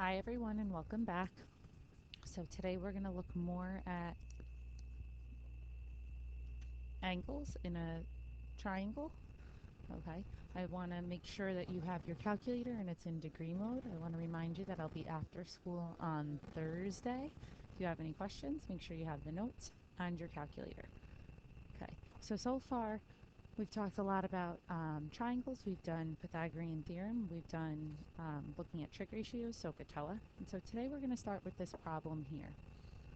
Hi everyone and welcome back. So today we're going to look more at angles in a triangle. Okay, I want to make sure that you have your calculator and it's in degree mode. I want to remind you that I'll be after school on Thursday. If you have any questions, make sure you have the notes and your calculator. Okay, so far we've talked a lot about triangles. We've done Pythagorean theorem. We've done looking at trig ratios, SOHCAHTOA. And so today we're going to start with this problem here.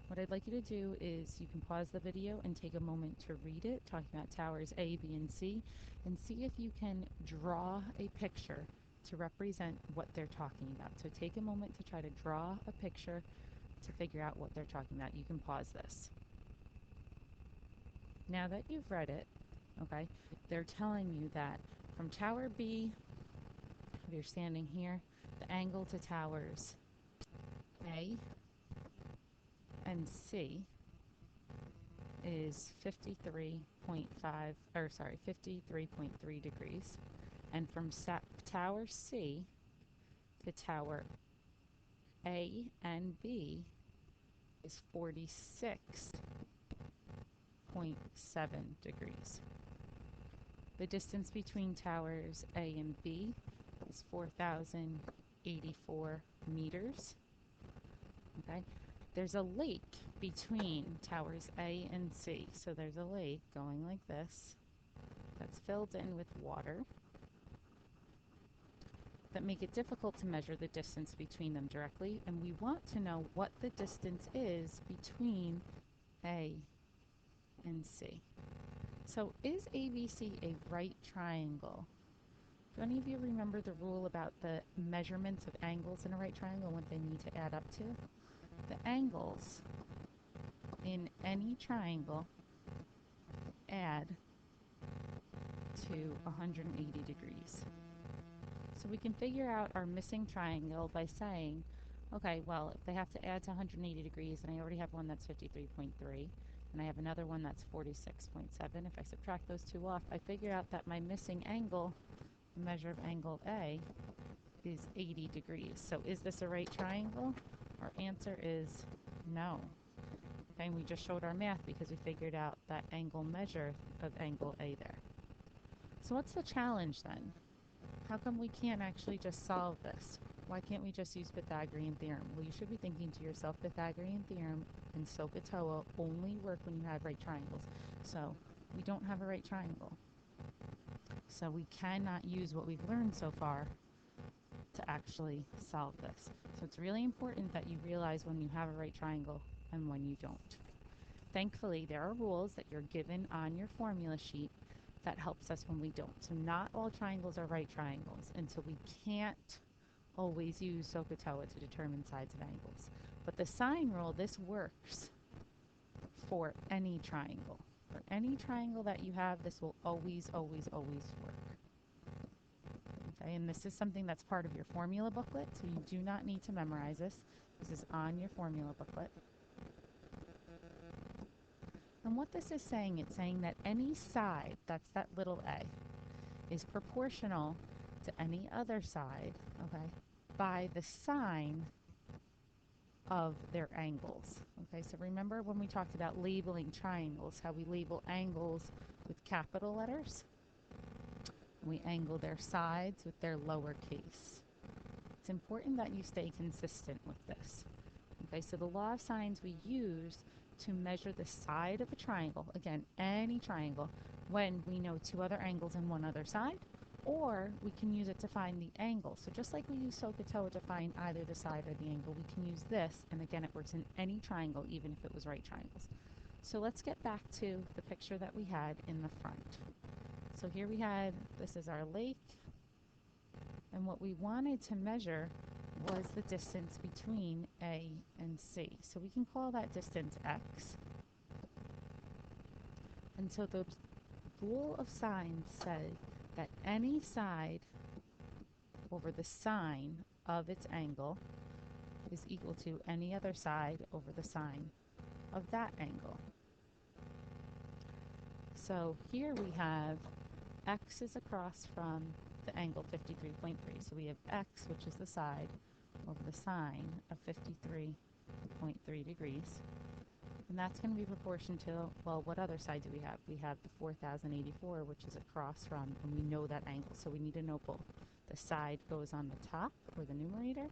What I'd like you to do is you can pause the video and take a moment to read it, talking about towers A, B, and C, and see if you can draw a picture to represent what they're talking about. So take a moment to try to draw a picture to figure out what they're talking about. You can pause this. Now that you've read it, okay, they're telling you that from tower B, if you're standing here, the angle to towers A and C is 53.3 degrees. And from tower C to tower A and B is 46.7 degrees. The distance between towers A and B is 4,084 meters. Okay. There's a lake between towers A and C. So there's a lake going like this that's filled in with water that make it difficult to measure the distance between them directly. And we want to know what the distance is between A and C. So is ABC a right triangle? Do any of you remember the rule about the measurements of angles in a right triangle and what they need to add up to? The angles in any triangle add to 180 degrees. So we can figure out our missing triangle by saying, okay, well, if they have to add to 180 degrees, and I already have one that's 53.3, and I have another one that's 46.7, if I subtract those two off, I figure out that my missing angle, the measure of angle A, is 80 degrees. So is this a right triangle? Our answer is no. Okay, and we just showed our math because we figured out that angle measure of angle A there. So what's the challenge then? How come we can't actually just solve this? Why can't we just use Pythagorean theorem? Well, you should be thinking to yourself, Pythagorean theorem and SOHCAHTOA only work when you have right triangles. So we don't have a right triangle. So we cannot use what we've learned so far to actually solve this. So it's really important that you realize when you have a right triangle and when you don't. Thankfully, there are rules that you're given on your formula sheet that helps us when we don't. So not all triangles are right triangles, and so we can't always use SOHCAHTOA to determine sides of angles. But the sine rule, this works for any triangle. For any triangle that you have, this will always, always, always work. Okay, and this is something that's part of your formula booklet, so you do not need to memorize this. This is on your formula booklet. And what this is saying, it's saying that any side, that's that little a, is proportional to any other side, okay, by the sine of their angles. Okay, so remember when we talked about labeling triangles, how we label angles with capital letters? We angle their sides with their lowercase. It's important that you stay consistent with this. Okay, so the law of sines we use to measure the side of a triangle, again, any triangle, when we know two other angles and one other side, or we can use it to find the angle. So just like we use SOHCAHTOA to find either the side or the angle, we can use this, and again, it works in any triangle, even if it was right triangles. So let's get back to the picture that we had in the front. So here we had, this is our lake, and what we wanted to measure was the distance between A and C. So we can call that distance x. And so the rule of sines said that any side over the sine of its angle is equal to any other side over the sine of that angle. So here we have x is across from the angle 53.3. So we have x, which is the side, over the sine of 53.3 degrees. And that's going to be proportional to, well, what other side do we have? We have the 4084, which is across from, and we know that angle, so we need to know both. The side goes on the top, or the numerator,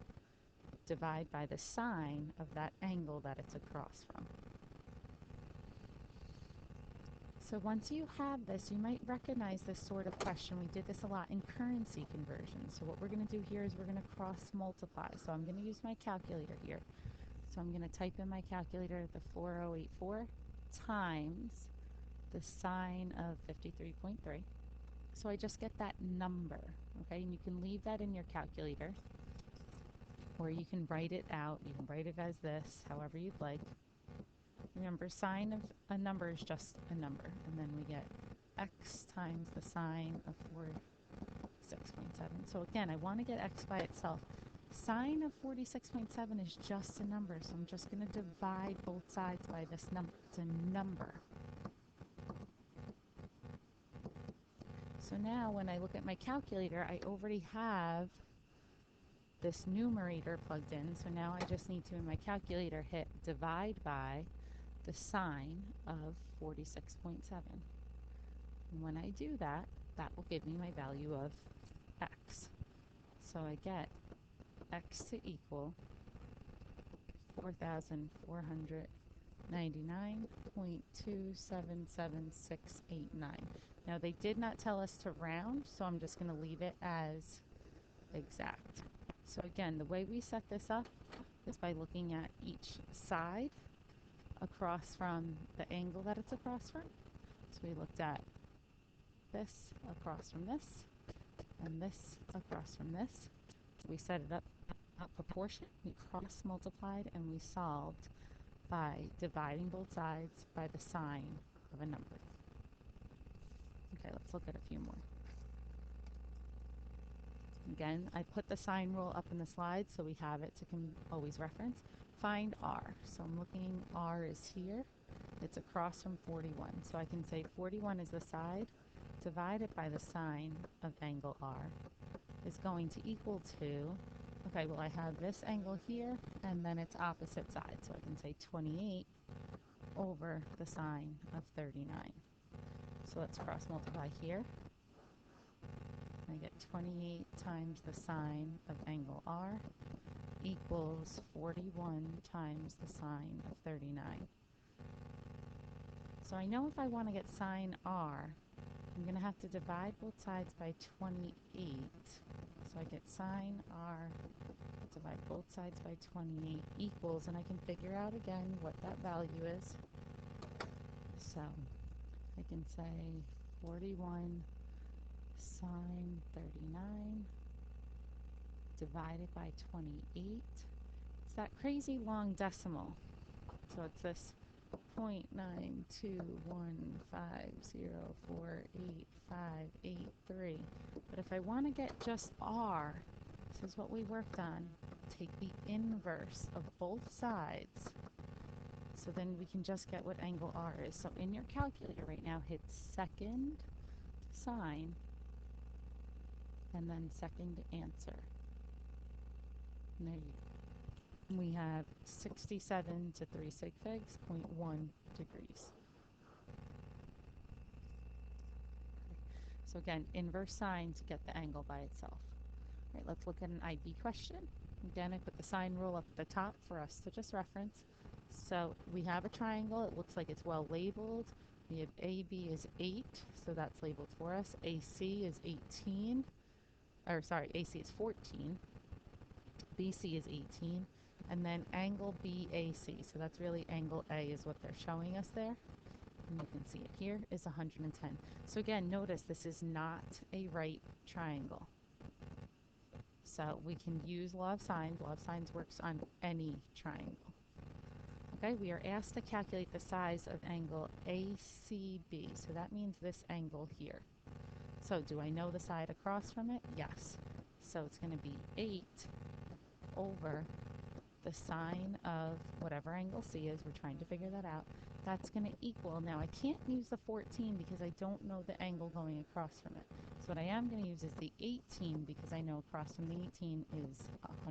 divide by the sine of that angle that it's across from. So once you have this, you might recognize this sort of question. We did this a lot in currency conversion. So what we're going to do here is we're going to cross multiply. So I'm going to use my calculator here. So I'm going to type in my calculator the 4084 times the sine of 53.3. So I just get that number, okay? And you can leave that in your calculator, or you can write it out. You can write it as this, however you'd like. Remember, sine of a number is just a number, and then we get x times the sine of 46.7. So again, I want to get x by itself. Sine of 46.7 is just a number, so I'm just going to divide both sides by this number. It's a number. So now when I look at my calculator, I already have this numerator plugged in, so now I just need to, in my calculator, hit divide by the sine of 46.7. And when I do that, that will give me my value of x. So I get x to equal 4,499.277689. Now they did not tell us to round, so I'm just going to leave it as exact. So again, the way we set this up is by looking at each side across from the angle that it's across from. So we looked at this across from this, and this across from this. We set it up proportion, we cross multiplied, and we solved by dividing both sides by the sine of a number. Okay, let's look at a few more. Again, I put the sine rule up in the slide so we have it to always reference. Find r. So I'm looking, r is here. It's across from 41. So I can say 41 is the side divided by the sine of angle r is going to equal to, okay, well I have this angle here and then its opposite side. So I can say 28 over the sine of 39. So let's cross multiply here. I get 28 times the sine of angle r equals 41 times the sine of 39. So I know if I want to get sine r, I'm going to have to divide both sides by 28. So I get sine r, divide both sides by 28 equals, and I can figure out again what that value is. So I can say 41 sine 39 divided by 28. It's that crazy long decimal. So it's this 0.92150485583. But if I want to get just r, this is what we worked on. Take the inverse of both sides. So then we can just get what angle r is. So in your calculator right now, hit second sine and then second answer. And there you go. We have 67 to 3 sig figs, 0.1 degrees. So again, inverse sine to get the angle by itself. All right, let's look at an IB question. Again, I put the sine rule up at the top for us to just reference. So we have a triangle. It looks like it's well labeled. We have AB is 8, so that's labeled for us. AC is 18, or sorry, AC is 14. BC is 18. And then angle BAC, so that's really angle A is what they're showing us there. And you can see it here is 110. So again, notice this is not a right triangle. So we can use law of sines. Law of sines works on any triangle. Okay, we are asked to calculate the size of angle ACB. So that means this angle here. So do I know the side across from it? Yes. So it's going to be 8 over the sine of whatever angle C is. We're trying to figure that out. That's going to equal, now I can't use the 14 because I don't know the angle going across from it. So what I am going to use is the 18 because I know across from the 18 is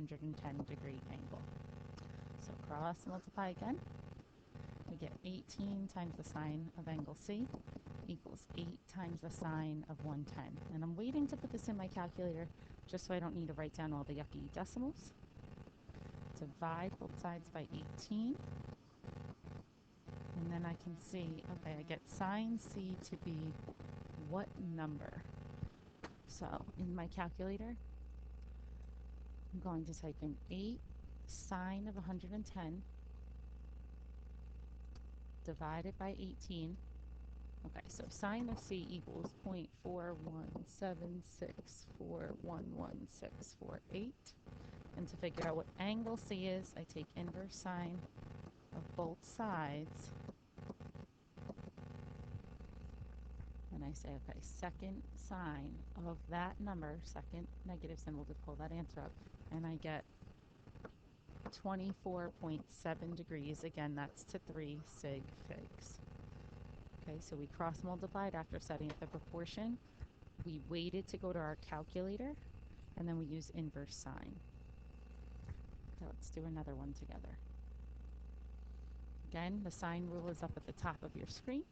110-degree angle. So cross multiply again. We get 18 times the sine of angle C equals 8 times the sine of 110. And I'm waiting to put this in my calculator just so I don't need to write down all the yucky decimals. Divide both sides by 18. And then I can see, okay, I get sine C to be what number? So in my calculator, I'm going to type in 8 sine of 110 divided by 18. Okay, so sine of C equals 0.417641168. And to figure out what angle C is, I take inverse sine of both sides. And I say, okay, second sine of that number, second negative symbol to pull that answer up, and I get 24.7 degrees. Again, that's to 3 sig figs. Okay, so we cross multiplied after setting up the proportion. We waited to go to our calculator, and then we use inverse sine. So let's do another one together. Again, the sine rule is up at the top of your screen.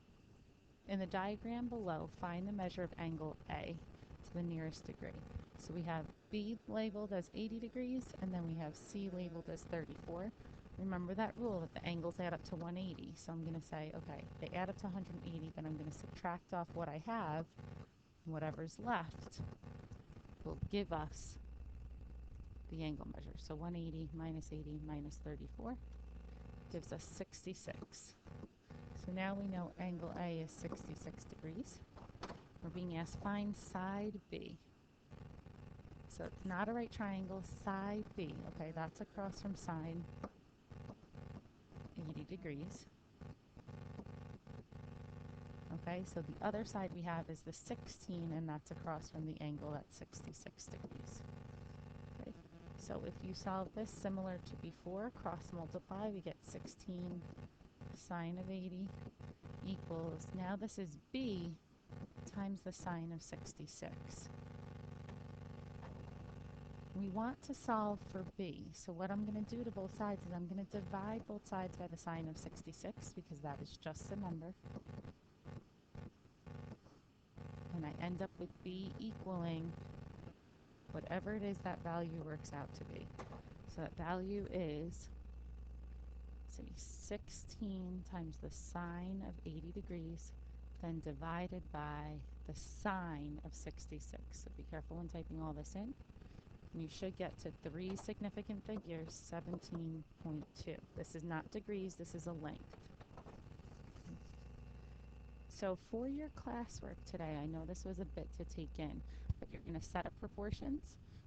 In the diagram below, find the measure of angle A to the nearest degree. So we have B labeled as 80 degrees, and then we have C labeled as 34. Remember that rule that the angles add up to 180. So I'm going to say, okay, they add up to 180, but I'm going to subtract off what I have. Whatever's left will give us the angle measure. So 180 minus 80 minus 34 gives us 66. So now we know angle A is 66 degrees. We're being asked find side B. So it's not a right triangle, side B. Okay, that's across from sine 80 degrees. Okay, so the other side we have is the 16, and that's across from the angle at 66 degrees. Okay, so if you solve this similar to before, cross multiply, we get 16 sine of 80 equals, now this is B times the sine of 66. We want to solve for B, so what I'm going to do to both sides is I'm going to divide both sides by the sine of 66 because that is just a number. And I end up with B equaling whatever it is that value works out to be. So that value is, say, 16 times the sine of 80 degrees, then divided by the sine of 66. So be careful when typing all this in. And you should get to 3 significant figures, 17.2. This is not degrees, this is a length. So for your classwork today, I know this was a bit to take in, but you're going to set up proportions,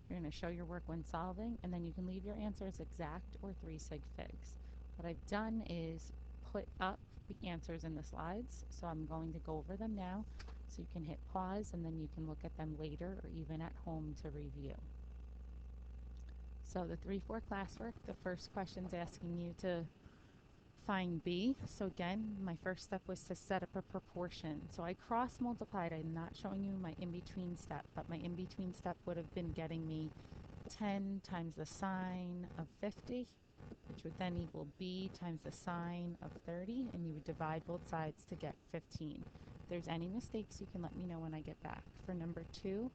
you're going to show your work when solving, and then you can leave your answers exact or 3 sig figs. What I've done is put up the answers in the slides, so I'm going to go over them now, so you can hit pause and then you can look at them later or even at home to review. So the 3-4 classwork, the first question is asking you to find B. So again, my first step was to set up a proportion. So I cross multiplied. I'm not showing you my in-between step, but my in-between step would have been getting me 10 times the sine of 50, which would then equal B times the sine of 30, and you would divide both sides to get 15. If there's any mistakes, you can let me know when I get back. For number 2,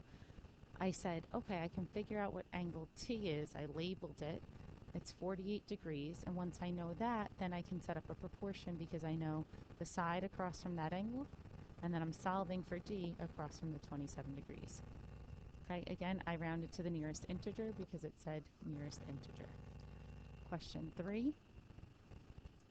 I said, okay, I can figure out what angle T is. I labeled it. It's 48 degrees, and once I know that, then I can set up a proportion because I know the side across from that angle, and then I'm solving for D across from the 27 degrees. Okay, again, I rounded to the nearest integer because it said nearest integer. Question 3,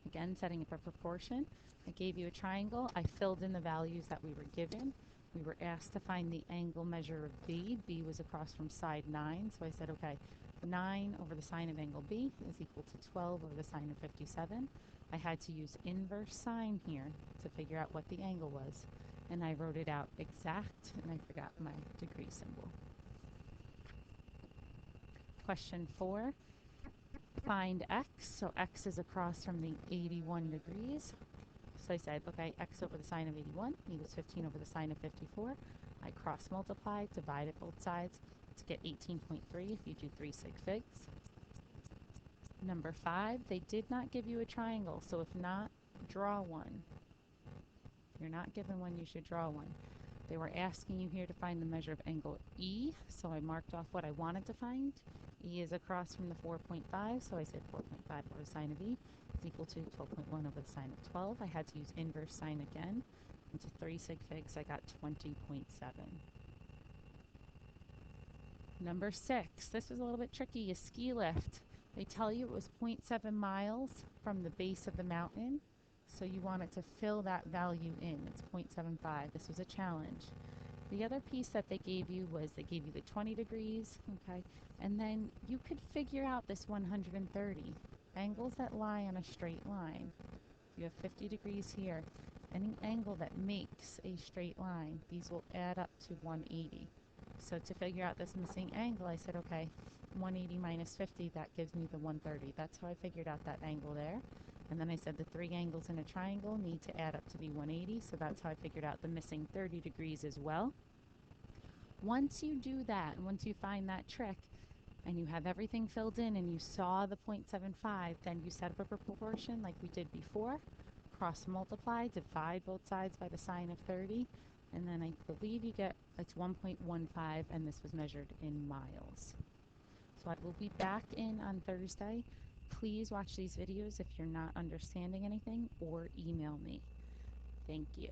again, setting up a proportion. I gave you a triangle. I filled in the values that we were given. We were asked to find the angle measure of B. B was across from side 9, so I said, okay, 9 over the sine of angle B is equal to 12 over the sine of 57. I had to use inverse sine here to figure out what the angle was, and I wrote it out exact, and I forgot my degree symbol. Question 4, find x. So x is across from the 81 degrees. So I said, okay, x over the sine of 81 equals 15 over the sine of 54. I cross multiply, divided both sides to get 18.3 if you do 3 sig figs. Number 5, they did not give you a triangle, so if not, draw one. If you're not given one, you should draw one. They were asking you here to find the measure of angle E, so I marked off what I wanted to find. E is across from the 4.5, so I said 4.5 over the sine of E is equal to 12.1 over the sine of 12. I had to use inverse sine again. Into 3 sig figs, I got 20.7. Number 6, this was a little bit tricky, a ski lift. They tell you it was 0.7 miles from the base of the mountain, so you wanted to fill that value in. It's 0.75. This was a challenge. The other piece that they gave you was they gave you the 20 degrees, okay, and then you could figure out this 130. Angles that lie on a straight line. You have 50 degrees here. Any angle that makes a straight line, these will add up to 180. So to figure out this missing angle, I said, okay, 180 minus 50, that gives me the 130. That's how I figured out that angle there. And then I said the 3 angles in a triangle need to add up to be 180, so that's how I figured out the missing 30 degrees as well. Once you do that, once you find that trick, and you have everything filled in and you saw the 0.75, then you set up a proportion like we did before, cross multiply, divide both sides by the sine of 30, and then I believe you get, it's 1.15, and this was measured in miles. So I will be back in on Thursday. Please watch these videos if you're not understanding anything, or email me. Thank you.